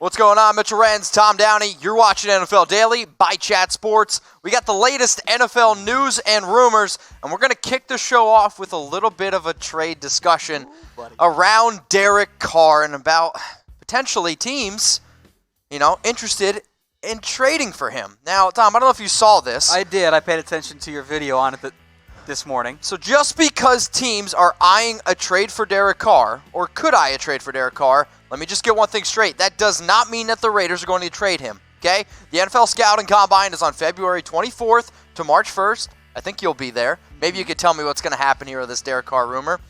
What's going on, Mitchell Renz, Tom Downey? You're watching NFL Daily by Chat Sports. We got the latest NFL news and rumors, and we're going to kick the show off with a little bit of a trade discussion around Derek Carr and about potentially teams, interested in trading for him. Now, Tom, I don't know if you saw this. I did. I paid attention to your video on it this morning. So just because teams are eyeing a trade for Derek Carr, or could eye a trade for Derek Carr, let me just get one thing straight. That does not mean that the Raiders are going to trade him, okay? The NFL Scouting Combine is on February 24th to March 1st. I think you'll be there. Maybe you could tell me what's going to happen here with this Derek Carr rumor.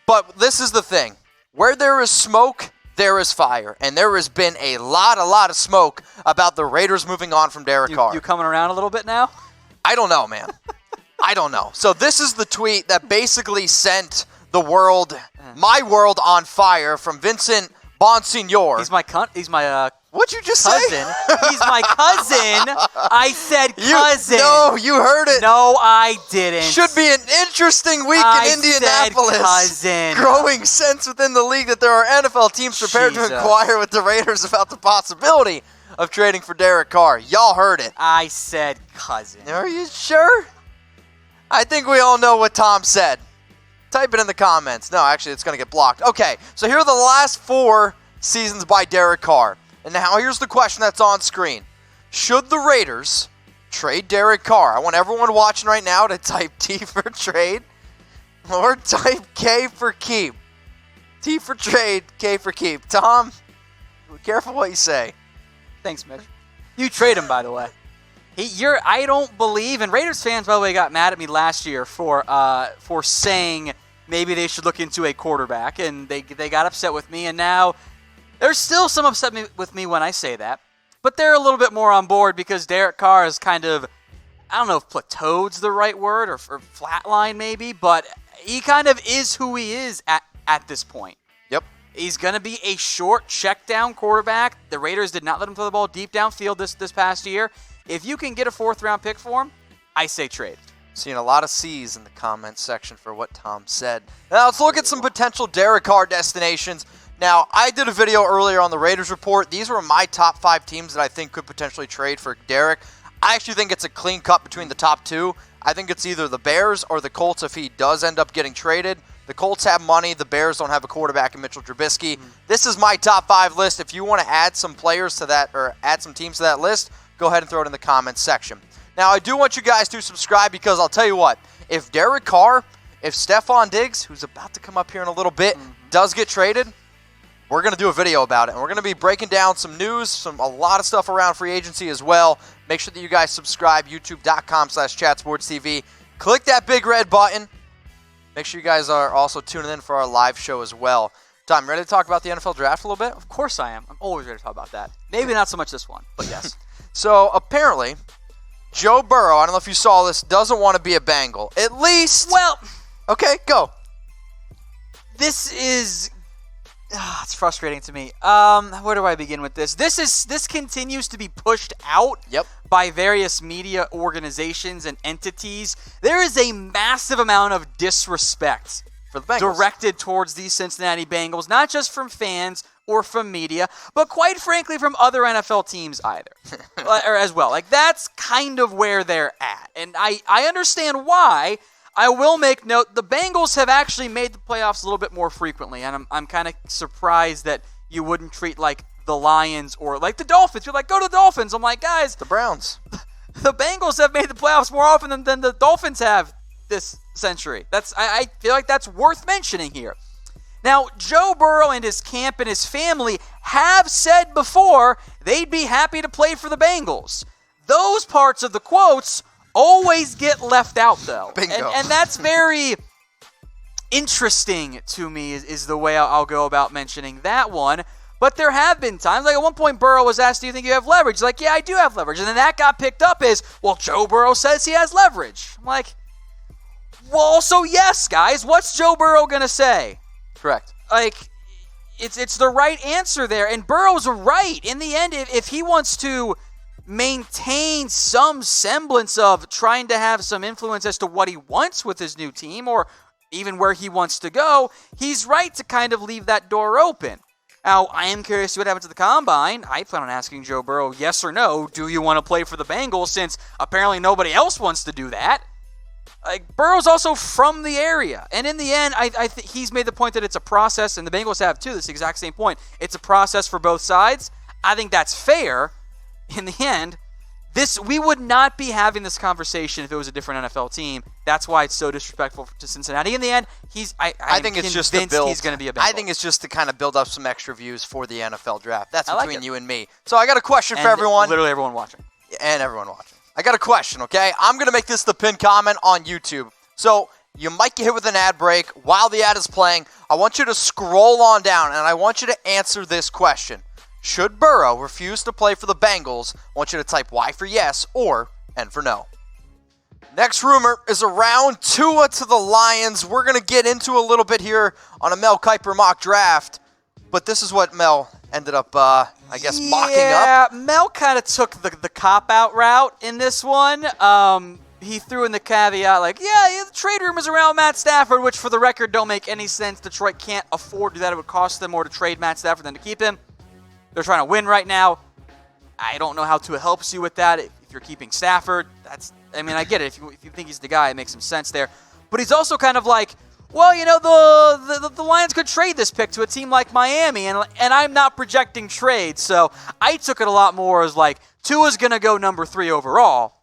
But this is the thing. Where there is smoke, there is fire. And there has been a lot of smoke about the Raiders moving on from Derek Carr. You coming around a little bit now? I don't know, man. I don't know. So this is the tweet that basically sent the world, my world, on fire from Vincent Bonsignor. He's my What'd you just cousin. say? He's my cousin. I said cousin. No, you heard it. No, I didn't. Should be an interesting week in Indianapolis. Said cousin. Growing sense within the league that there are NFL teams prepared to inquire with the Raiders about the possibility of trading for Derek Carr. Y'all heard it. I said cousin. Are you sure? I think we all know what Tom said. Type it in the comments. No, actually, it's going to get blocked. Okay, so here are the last 4 seasons by Derek Carr. And now here's the question that's on screen. Should the Raiders trade Derek Carr? I want everyone watching right now to type T for trade or type K for keep. T for trade, K for keep. Tom, be careful what you say. Thanks, Mitch. You trade him, by the way. I don't believe, and Raiders fans, by the way, got mad at me last year for saying maybe they should look into a quarterback, and they got upset with me, and now there's still some upset with me when I say that, but they're a little bit more on board because Derek Carr is kind of, I don't know if plateaued's the right word, or flatline maybe, but he kind of is who he is at this point. Yep. He's going to be a short check-down quarterback. The Raiders did not let him throw the ball deep downfield this past year. If you can get a 4th-round pick for him, I say trade. Seeing a lot of C's in the comments section for what Tom said. Now let's look at some potential Derek Carr destinations. Now, I did a video earlier on the Raiders Report. These were my top 5 teams that I think could potentially trade for Derek. I actually think it's a clean cut between the top 2. I think it's either the Bears or the Colts if he does end up getting traded. The Colts have money. The Bears don't have a quarterback in Mitchell Trubisky. This is my top 5 list. If you want to add some players to that or add some teams to that list, go ahead and throw it in the comments section. Now, I do want you guys to subscribe because I'll tell you what, if Derek Carr, if Stephon Diggs, who's about to come up here in a little bit, does get traded, we're going to do a video about it. And we're going to be breaking down some news, a lot of stuff around free agency as well. Make sure that you guys subscribe, youtube.com/chatsportstv. Click that big red button. Make sure you guys are also tuning in for our live show as well. Tom, ready to talk about the NFL draft a little bit? Of course I am. I'm always ready to talk about that. Maybe not so much this one, but yes. So, apparently, Joe Burrow, I don't know if you saw this, doesn't want to be a Bengal. At least... Well... Okay, go. This is... it's frustrating to me. Where do I begin with this? This continues to be pushed out by various media organizations and entities. There is a massive amount of disrespect for the Bengals directed towards these Cincinnati Bengals, not just from fans or from media, but quite frankly from other NFL teams either, or as well. Like, that's kind of where they're at. And I understand why. I will make note, the Bengals have actually made the playoffs a little bit more frequently, and I'm kind of surprised that you wouldn't treat, like, the Lions or, like, the Dolphins. You're like, go to the Dolphins. I'm like, guys. The Browns. The Bengals have made the playoffs more often than the Dolphins have this century. I feel like that's worth mentioning here. Now, Joe Burrow and his camp and his family have said before they'd be happy to play for the Bengals. Those parts of the quotes always get left out, though. Bingo. And that's very interesting to me is the way I'll go about mentioning that one. But there have been times, like at one point Burrow was asked, do you think you have leverage? He's like, yeah, I do have leverage. And then that got picked up as, well, Joe Burrow says he has leverage. I'm like, well, so yes, guys, what's Joe Burrow going to say? Correct. Like, it's the right answer there. And Burrow's right. In the end, if he wants to maintain some semblance of trying to have some influence as to what he wants with his new team or even where he wants to go, he's right to kind of leave that door open. Now, I am curious to see what happens at the Combine. I plan on asking Joe Burrow, yes or no, do you want to play for the Bengals, since apparently nobody else wants to do that. Like, Burrow's also from the area. And in the end, I think he's made the point that it's a process, and the Bengals have too, this exact same point. It's a process for both sides. I think that's fair. In the end, we would not be having this conversation if it was a different NFL team. That's why it's so disrespectful to Cincinnati. In the end, I think it's just to build. He's going to be a Bengal. I think it's just to kind of build up some extra views for the NFL draft. That's between you and me. So I got a question for everyone. Literally everyone watching. And everyone watching. I got a question, okay? I'm going to make this the pinned comment on YouTube. So you might get hit with an ad break while the ad is playing. I want you to scroll on down, and I want you to answer this question. Should Burrow refuse to play for the Bengals? I want you to type Y for yes or N for no. Next rumor is around Tua to the Lions. We're going to get into a little bit here on a Mel Kiper mock draft. But this is what Mel ended up, mocking up. Yeah, Mel kind of took the cop-out route in this one. He threw in the caveat like, the trade rumors around Matt Stafford, which for the record don't make any sense. Detroit can't afford to do that. It would cost them more to trade Matt Stafford than to keep him. They're trying to win right now. I don't know how Tua helps you with that. If you're keeping Stafford, I get it. If you think he's the guy, it makes some sense there. But he's also kind of like, well, the Lions could trade this pick to a team like Miami, and I'm not projecting trade, so I took it a lot more as like, Tua's going to go number 3 overall.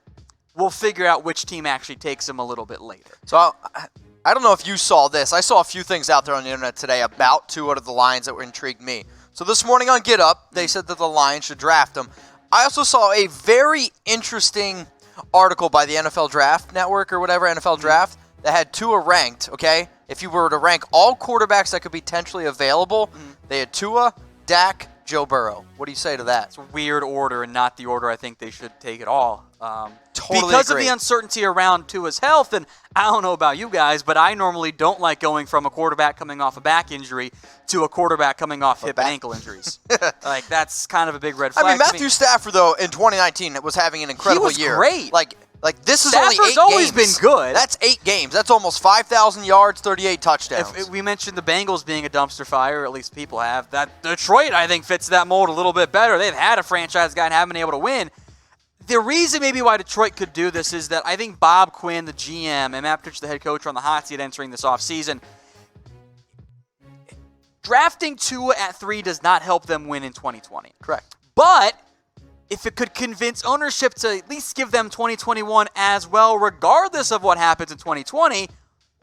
We'll figure out which team actually takes him a little bit later. So I don't know if you saw this. I saw a few things out there on the internet today about Tua to the Lions that intrigued me. So this morning on Get Up, they said that the Lions should draft him. I also saw a very interesting article by the NFL Draft Network or whatever, NFL Draft, that had Tua ranked, okay? If you were to rank all quarterbacks that could be potentially available, they had Tua, Dak, Joe Burrow. What do you say to that? It's a weird order and not the order I think they should take it all. Totally because agree. Of the uncertainty around Tua's health, and I don't know about you guys, but I normally don't like going from a quarterback coming off a back injury to a quarterback coming off hip and ankle injuries. Like, that's kind of a big red flag. I mean, Matthew Stafford, though, in 2019 was having an incredible year. He was great. Like this is Stafford's only 8 always games. been good. That's 8 games. That's almost 5,000 yards, 38 touchdowns. If we mentioned the Bengals being a dumpster fire, or at least people have. That Detroit, I think, fits that mold a little bit better. They've had a franchise guy and haven't been able to win. The reason maybe why Detroit could do this is that I think Bob Quinn, the GM, and Matt Patricia, the head coach, are on the hot seat entering this offseason. Drafting Tua at 3 does not help them win in 2020. Correct. But if it could convince ownership to at least give them 2021 as well, regardless of what happens in 2020,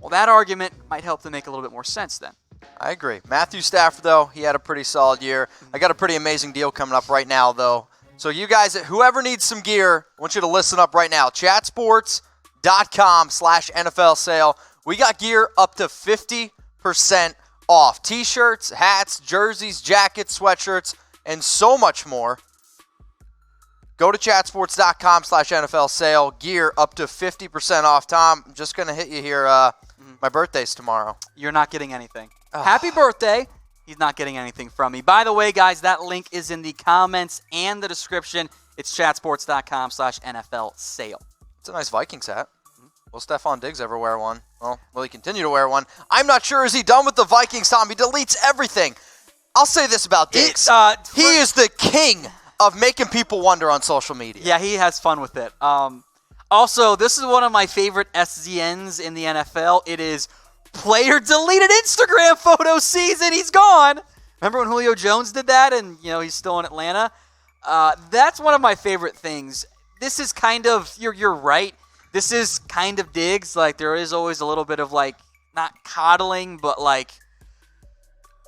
well, that argument might help them make a little bit more sense then. I agree. Matthew Stafford, though, he had a pretty solid year. I got a pretty amazing deal coming up right now, though. So you guys, whoever needs some gear, I want you to listen up right now. Chatsports.com/NFL sale. We got gear up to 50% off. T-shirts, hats, jerseys, jackets, sweatshirts, and so much more. Go to chatsports.com/NFL sale. Gear up to 50% off. Tom, I'm just going to hit you here. My birthday's tomorrow. You're not getting anything. Happy birthday. He's not getting anything from me. By the way, guys, that link is in the comments and the description. It's chatsports.com/NFL sale. It's a nice Vikings hat. Will Stephon Diggs ever wear one? Well, will he continue to wear one? I'm not sure. Is he done with the Vikings, Tom? He deletes everything. I'll say this about Diggs. He is the king of making people wonder on social media. Yeah, he has fun with it. Also, this is one of my favorite SZNs in the NFL. It is player deleted Instagram photo season. He's gone. Remember when Julio Jones did that and, he's still in Atlanta? That's one of my favorite things. This is kind of, you're right. This is kind of Diggs. Like, there is always a little bit of, like, not coddling, but, like,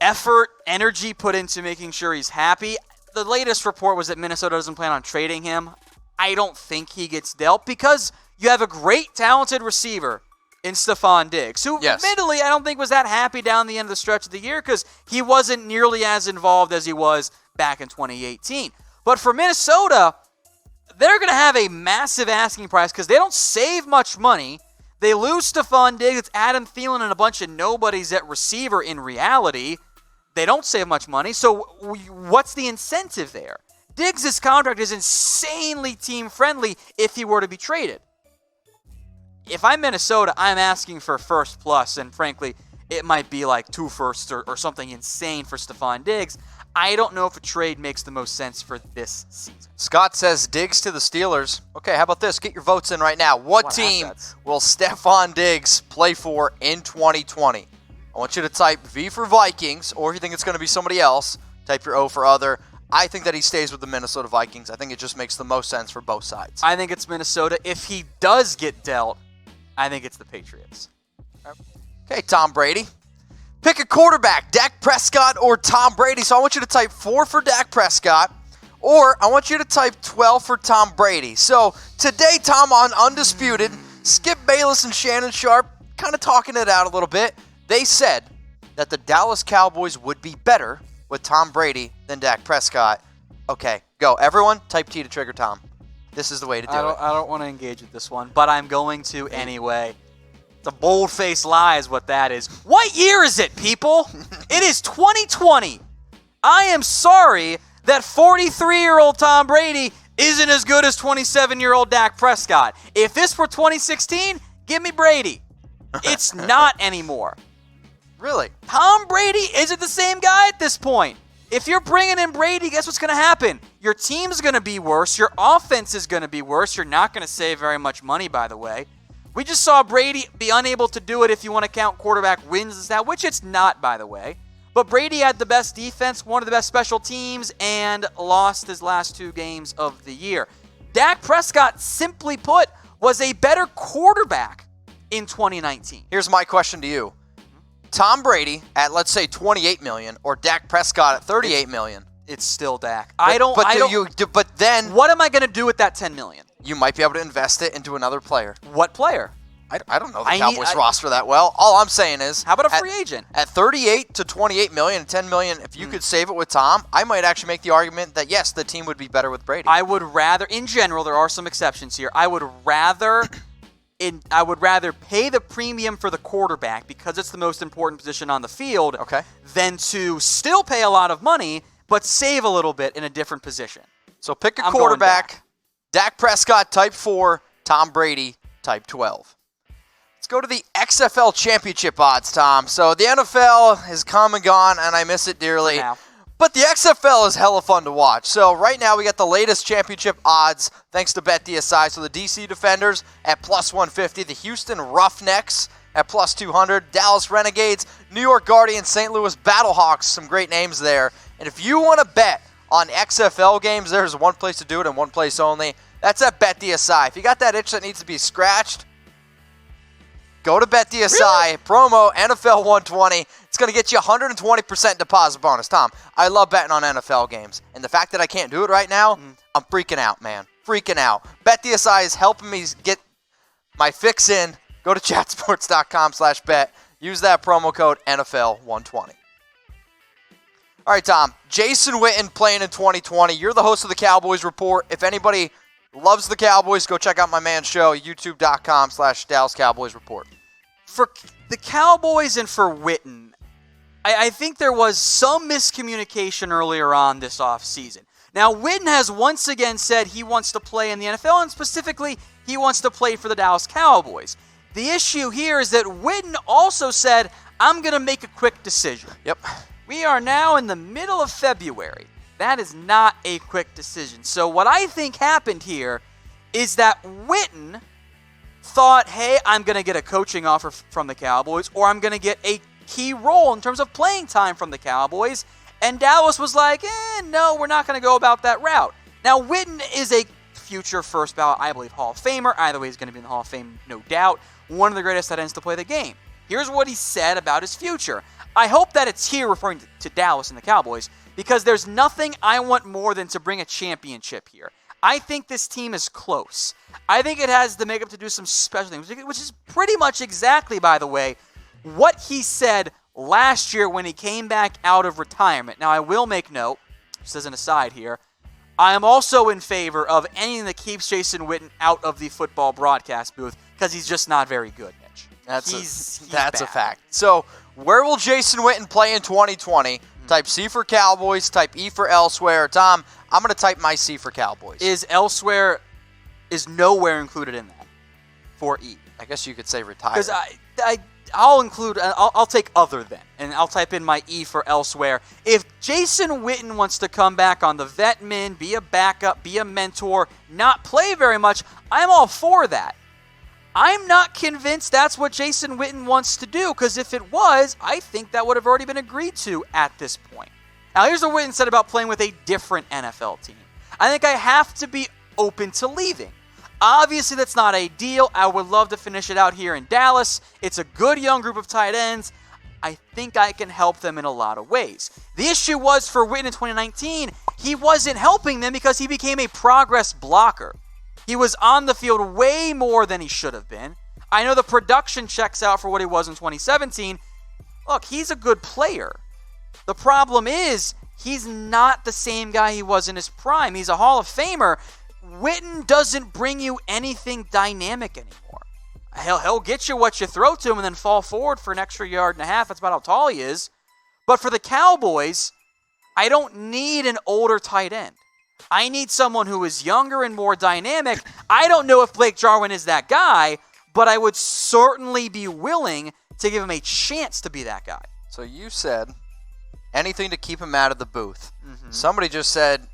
effort, energy put into making sure he's happy. The latest report was that Minnesota doesn't plan on trading him. I don't think he gets dealt because you have a great, talented receiver in Stephon Diggs, who admittedly I don't think was that happy down the end of the stretch of the year because he wasn't nearly as involved as he was back in 2018. But for Minnesota, they're going to have a massive asking price because they don't save much money. They lose Stephon Diggs. It's Adam Thielen and a bunch of nobodies at receiver in reality. They don't save much money. So what's the incentive there? Diggs' contract is insanely team-friendly if he were to be traded. If I'm Minnesota, I'm asking for first plus, and frankly, it might be like 2 firsts or something insane for Stephon Diggs. I don't know if a trade makes the most sense for this season. Scott says Diggs to the Steelers. Okay, how about this? Get your votes in right now. What team assets? will Stephon Diggs play for in 2020? I want you to type V for Vikings, or if you think it's going to be somebody else, type your O for other. I think that he stays with the Minnesota Vikings. I think it just makes the most sense for both sides. I think it's Minnesota. If he does get dealt, I think it's the Patriots. Okay, Tom Brady. Pick a quarterback, Dak Prescott or Tom Brady. So I want you to type 4 for Dak Prescott, or I want you to type 12 for Tom Brady. So today, Tom, on Undisputed, Skip Bayless and Shannon Sharp kind of talking it out a little bit. They said that the Dallas Cowboys would be better with Tom Brady than Dak Prescott. Okay, go. Everyone, type T to trigger Tom. This is the way to do it. I don't want to engage with this one, but I'm going to anyway. It's a bold-faced lie is what that is. What year is it, people? It is 2020. I am sorry that 43-year-old Tom Brady isn't as good as 27-year-old Dak Prescott. If this were 2016, give me Brady. It's not anymore. Really? Tom Brady isn't the same guy at this point. If you're bringing in Brady, guess what's going to happen? Your team's going to be worse. Your offense is going to be worse. You're not going to save very much money, by the way. We just saw Brady be unable to do it if you want to count quarterback wins as that, which it's not, by the way. But Brady had the best defense, one of the best special teams, and lost his last 2 games of the year. Dak Prescott, simply put, was a better quarterback in 2019. Here's my question to you. Tom Brady at, let's say, $28 million, or Dak Prescott at $38 million. It's still Dak. But then what am I going to do with that $10 million? You might be able to invest it into another player. What player? I don't know the Cowboys roster that well. All I'm saying is, how about a free agent? At 38 to 28 million, 10 million, if you could save it with Tom, I might actually make the argument that yes, the team would be better with Brady. I would rather, in general, there are some exceptions here. I would rather pay the premium for the quarterback because it's the most important position on the field, than to still pay a lot of money but save a little bit in a different position. So pick a quarterback. Dak Prescott, type 4. Tom Brady, type 12. Let's go to the XFL Championship odds, Tom. So the NFL has come and gone, and I miss it dearly. Now. But the XFL is hella fun to watch. So right now we got the latest championship odds thanks to BetDSI. So the DC Defenders at plus 150, the Houston Roughnecks at plus 200, Dallas Renegades, New York Guardians, St. Louis Battlehawks, some great names there. And if you want to bet on XFL games, there's one place to do it and one place only. That's at BetDSI. If you got that itch that needs to be scratched, go to BetDSI, really? promo NFL 120. It's going to get you 120% deposit bonus. Tom, I love betting on NFL games. And the fact that I can't do it right now, I'm freaking out, man. Freaking out. BetDSI is helping me get my fix in. Go to chatsports.com/bet. Use that promo code NFL 120. All right, Tom. Jason Witten playing in 2020. You're the host of the Cowboys Report. If anybody loves the Cowboys, go check out my man's show, youtube.com/Dallas Cowboys Report. For the Cowboys and for Witten, I think there was some miscommunication earlier on this offseason. Now, Witten has once again said he wants to play in the NFL, and specifically, he wants to play for the Dallas Cowboys. The issue here is that Witten also said, I'm going to make a quick decision. Yep. We are now in the middle of February. That is not a quick decision. So what I think happened here is that Witten thought, hey, I'm going to get a coaching offer from the Cowboys, or I'm going to get a key role in terms of playing time from the Cowboys. And Dallas was like, no, we're not going to go about that route. Now, Witten is a future first ballot, I believe, Hall of Famer. Either way, he's going to be in the Hall of Fame, no doubt. One of the greatest tight ends to play the game. Here's what he said about his future. I hope that it's here referring to Dallas and the Cowboys, because there's nothing I want more than to bring a championship here. I think this team is close. I think it has the makeup to do some special things, which is pretty much exactly, by the way, what he said last year when he came back out of retirement. Now, I will make note, just as an aside here, I am also in favor of anything that keeps Jason Witten out of the football broadcast booth, because he's just not very good, Mitch. That's bad. a fact. So, where will Jason Witten play in 2020? Type C for Cowboys, type E for elsewhere. Tom, I'm going to type my C for Cowboys. Is elsewhere, is nowhere included in that for E? I guess you could say retired. Because I'll include, I'll take other than, and I'll type in my E for elsewhere. If Jason Witten wants to come back on the vet min, be a backup, be a mentor, not play very much, I'm all for that. I'm not convinced that's what Jason Witten wants to do, because if it was, I think that would have already been agreed to at this point. Now, here's what Witten said about playing with a different NFL team. I think I have to be open to leaving. Obviously, that's not ideal. I would love to finish it out here in Dallas. It's a good young group of tight ends. I think I can help them in a lot of ways. The issue was for Witten in 2019, he wasn't helping them because he became a progress blocker. He was on the field way more than he should have been. I know the production checks out for what he was in 2017. Look, he's a good player. The problem is, he's not the same guy he was in his prime. He's a Hall of Famer. Witten doesn't bring you anything dynamic anymore. He'll get you what you throw to him and then fall forward for an extra yard and a half. That's about how tall he is. But for the Cowboys, I don't need an older tight end. I need someone who is younger and more dynamic. I don't know if Blake Jarwin is that guy, but I would certainly be willing to give him a chance to be that guy. So you said anything to keep him out of the booth. Mm-hmm. Somebody just said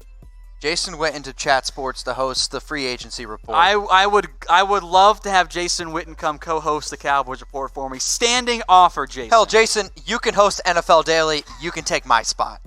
Jason went into Chat Sports to host the free agency report. I would love to have Jason Witten come co-host the Cowboys report for me. Standing offer, Jason. Hell, Jason, you can host NFL Daily. You can take my spot.